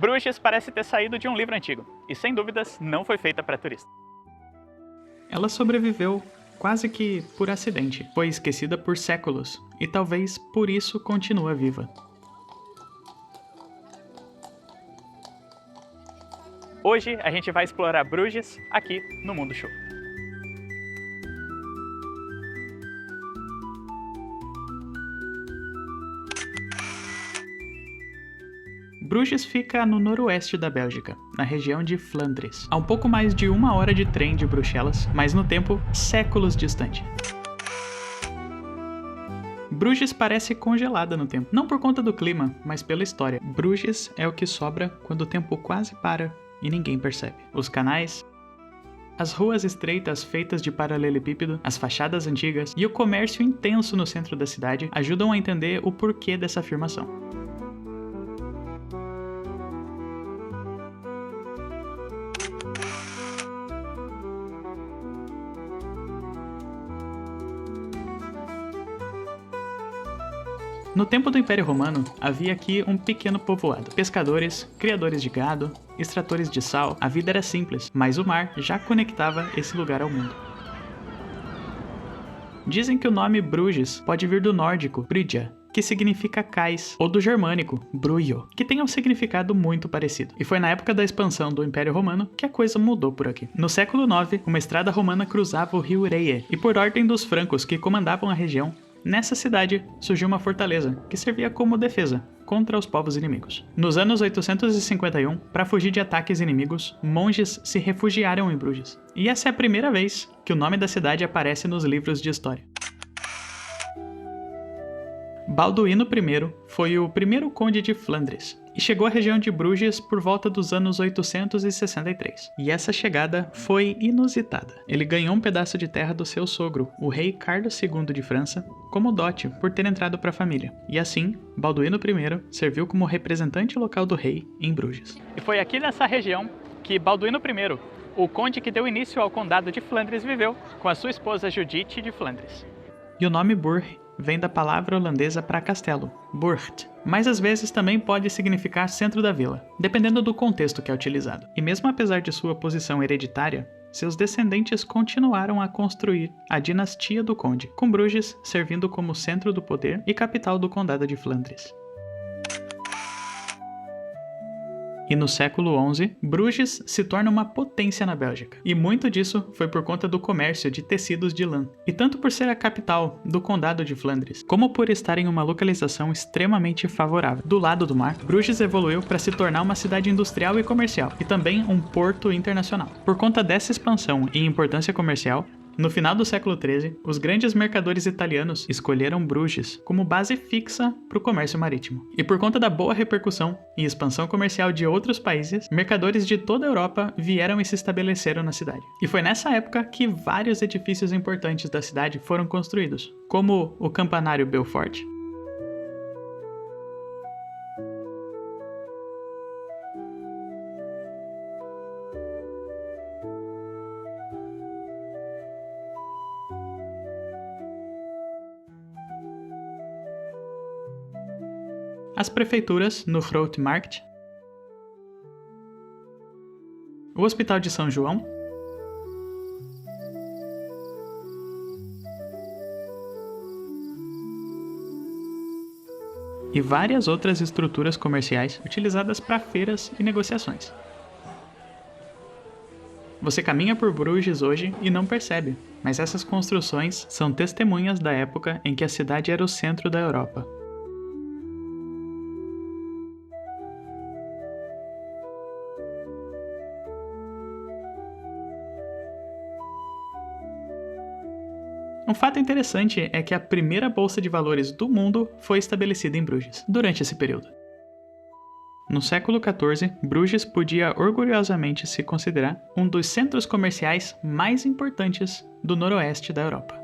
Bruges parece ter saído de um livro antigo, e sem dúvidas não foi feita para turista. Ela sobreviveu quase que por acidente, foi esquecida por séculos, e talvez por isso continua viva. Hoje a gente vai explorar Bruges aqui no Mundo Show. Bruges fica no noroeste da Bélgica, na região de Flandres, a um pouco mais de 1 hora de trem de Bruxelas, mas no tempo séculos distante. Bruges parece congelada no tempo, não por conta do clima, mas pela história. Bruges é o que sobra quando o tempo quase para e ninguém percebe. Os canais, as ruas estreitas feitas de paralelepípedo, as fachadas antigas e o comércio intenso no centro da cidade ajudam a entender o porquê dessa afirmação. No tempo do Império Romano, havia aqui um pequeno povoado. Pescadores, criadores de gado, extratores de sal, a vida era simples, mas o mar já conectava esse lugar ao mundo. Dizem que o nome Bruges pode vir do nórdico Bryggja, que significa cais, ou do germânico Brujo, que tem um significado muito parecido. E foi na época da expansão do Império Romano que a coisa mudou por aqui. No século IX, uma estrada romana cruzava o rio Reie, e por ordem dos francos que comandavam a região, nessa cidade surgiu uma fortaleza que servia como defesa contra os povos inimigos. Nos anos 851, para fugir de ataques inimigos, monges se refugiaram em Bruges. E essa é a primeira vez que o nome da cidade aparece nos livros de história. Balduíno I foi o primeiro conde de Flandres e chegou à região de Bruges por volta dos anos 863. E essa chegada foi inusitada. Ele ganhou um pedaço de terra do seu sogro, o rei Carlos II de França, como dote por ter entrado para a família. E assim, Balduíno I serviu como representante local do rei em Bruges. E foi aqui nessa região que Balduíno I, o conde que deu início ao condado de Flandres, viveu com a sua esposa Judite de Flandres. E o nome Burg vem da palavra holandesa para castelo, burcht, mas às vezes também pode significar centro da vila, dependendo do contexto que é utilizado. E mesmo apesar de sua posição hereditária, seus descendentes continuaram a construir a dinastia do conde, com Bruges servindo como centro do poder e capital do condado de Flandres. E no século XI, Bruges se torna uma potência na Bélgica. E muito disso foi por conta do comércio de tecidos de lã. E tanto por ser a capital do condado de Flandres, como por estar em uma localização extremamente favorável. Do lado do mar, Bruges evoluiu para se tornar uma cidade industrial e comercial, e também um porto internacional. Por conta dessa expansão e importância comercial, no final do século XIII, os grandes mercadores italianos escolheram Bruges como base fixa para o comércio marítimo. E por conta da boa repercussão e expansão comercial de outros países, mercadores de toda a Europa vieram e se estabeleceram na cidade. E foi nessa época que vários edifícios importantes da cidade foram construídos, como o Campanário Belfort, as prefeituras no Grote Markt, o Hospital de São João, e várias outras estruturas comerciais utilizadas para feiras e negociações. Você caminha por Bruges hoje e não percebe, mas essas construções são testemunhas da época em que a cidade era o centro da Europa. Um fato interessante é que a primeira bolsa de valores do mundo foi estabelecida em Bruges, durante esse período. No século XIV, Bruges podia orgulhosamente se considerar um dos centros comerciais mais importantes do noroeste da Europa.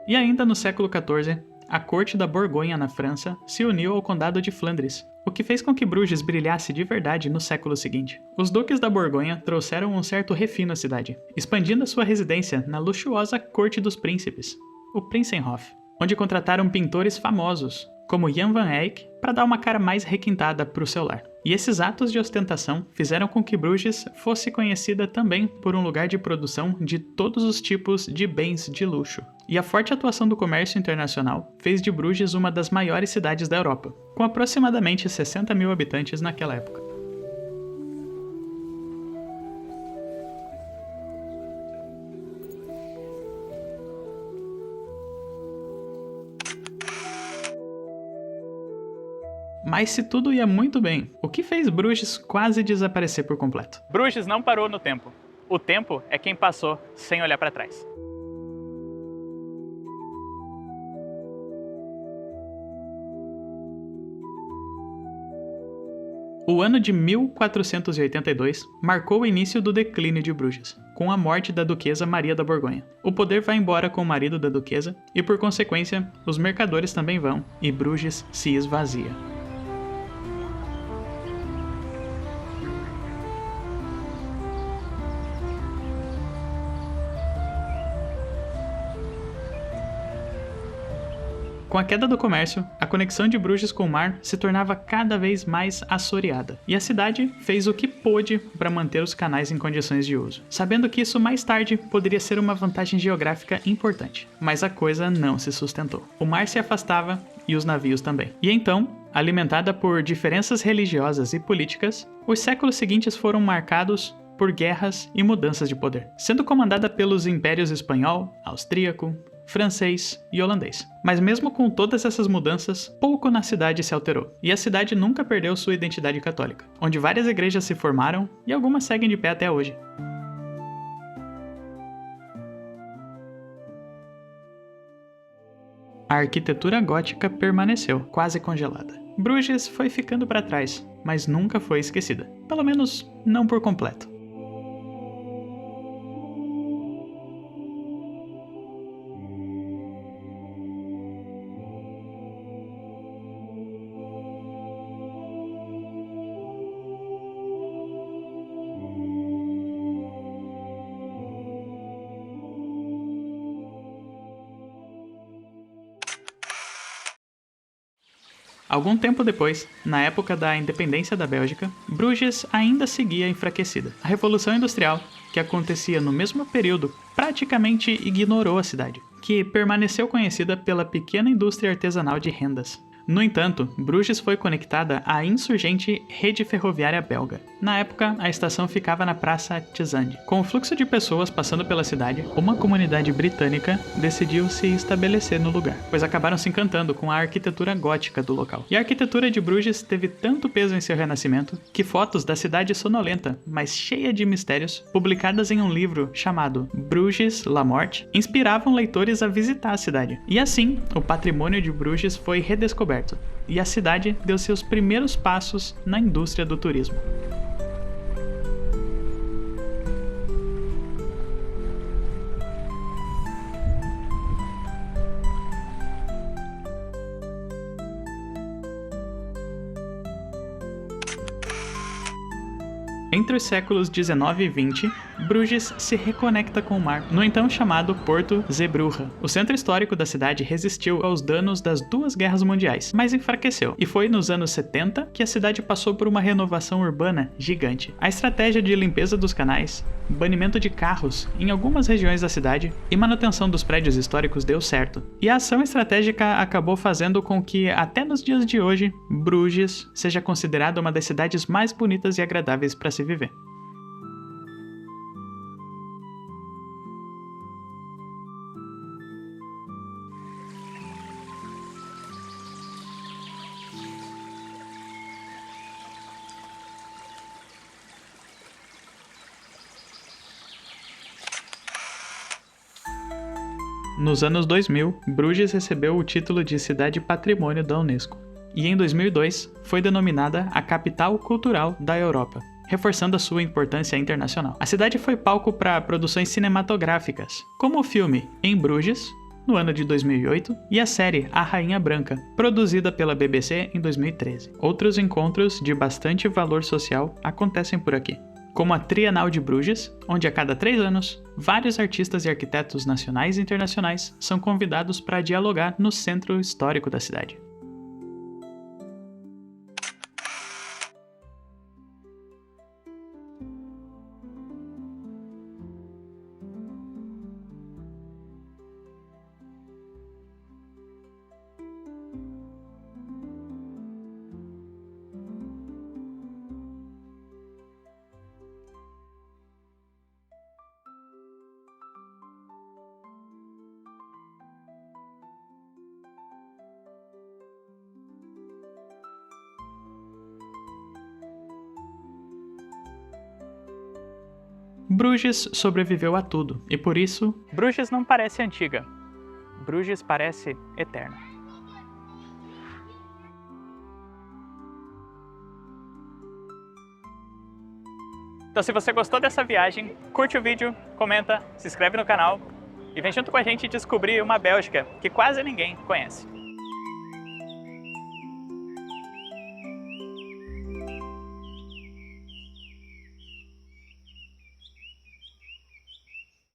E ainda no século XIV, a corte da Borgonha na França se uniu ao condado de Flandres, o que fez com que Bruges brilhasse de verdade no século seguinte. Os duques da Borgonha trouxeram um certo refino à cidade, expandindo a sua residência na luxuosa corte dos príncipes, o Prinsenhof. onde contrataram pintores famosos, como Jan van Eyck, para dar uma cara mais requintada para o seu lar. E esses atos de ostentação fizeram com que Bruges fosse conhecida também por um lugar de produção de todos os tipos de bens de luxo. E a forte atuação do comércio internacional fez de Bruges uma das maiores cidades da Europa, com aproximadamente 60 mil habitantes naquela época. Mas se tudo ia muito bem, o que fez Bruges quase desaparecer por completo? Bruges não parou no tempo. O tempo é quem passou sem olhar para trás. O ano de 1482 marcou o início do declínio de Bruges, com a morte da duquesa Maria da Borgonha. O poder vai embora com o marido da duquesa e, por consequência, os mercadores também vão, e Bruges se esvazia. Com a queda do comércio, a conexão de Bruges com o mar se tornava cada vez mais assoreada, e a cidade fez o que pôde para manter os canais em condições de uso, sabendo que isso mais tarde poderia ser uma vantagem geográfica importante. Mas a coisa não se sustentou. O mar se afastava e os navios também. E então, alimentada por diferenças religiosas e políticas, os séculos seguintes foram marcados por guerras e mudanças de poder, sendo comandada pelos impérios espanhol, austríaco, francês e holandês. Mas mesmo com todas essas mudanças, pouco na cidade se alterou, e a cidade nunca perdeu sua identidade católica, onde várias igrejas se formaram e algumas seguem de pé até hoje. A arquitetura gótica permaneceu, quase congelada. Bruges foi ficando para trás, mas nunca foi esquecida, pelo menos não por completo. Algum tempo depois, na época da independência da Bélgica, Bruges ainda seguia enfraquecida. A Revolução Industrial, que acontecia no mesmo período, praticamente ignorou a cidade, que permaneceu conhecida pela pequena indústria artesanal de rendas. No entanto, Bruges foi conectada à insurgente rede ferroviária belga. Na época, a estação ficava na Praça Tizande. Com o fluxo de pessoas passando pela cidade, uma comunidade britânica decidiu se estabelecer no lugar, pois acabaram se encantando com a arquitetura gótica do local. E a arquitetura de Bruges teve tanto peso em seu renascimento que fotos da cidade sonolenta, mas cheia de mistérios, publicadas em um livro chamado Bruges La Morte, inspiravam leitores a visitar a cidade. E assim, o patrimônio de Bruges foi redescoberto, e a cidade deu seus primeiros passos na indústria do turismo. Entre os séculos 19 e 20, Bruges se reconecta com o mar, no então chamado Porto Zeebrugge. O centro histórico da cidade resistiu aos danos das duas guerras mundiais, mas enfraqueceu, e foi nos anos 70 que a cidade passou por uma renovação urbana gigante. A estratégia de limpeza dos canais, banimento de carros em algumas regiões da cidade e manutenção dos prédios históricos deu certo. E a ação estratégica acabou fazendo com que, até nos dias de hoje, Bruges seja considerada uma das cidades mais bonitas e agradáveis para se viver. Nos anos 2000, Bruges recebeu o título de Cidade Patrimônio da Unesco, e em 2002 foi denominada a Capital Cultural da Europa, reforçando a sua importância internacional. A cidade foi palco para produções cinematográficas, como o filme Em Bruges, no ano de 2008, e a série A Rainha Branca, produzida pela BBC em 2013. Outros encontros de bastante valor social acontecem por aqui, como a Trienal de Bruges, onde a cada 3 anos, vários artistas e arquitetos nacionais e internacionais são convidados para dialogar no centro histórico da cidade. Bruges sobreviveu a tudo, e por isso, Bruges não parece antiga. Bruges parece eterna. Então se você gostou dessa viagem, curte o vídeo, comenta, se inscreve no canal e vem junto com a gente descobrir uma Bélgica que quase ninguém conhece.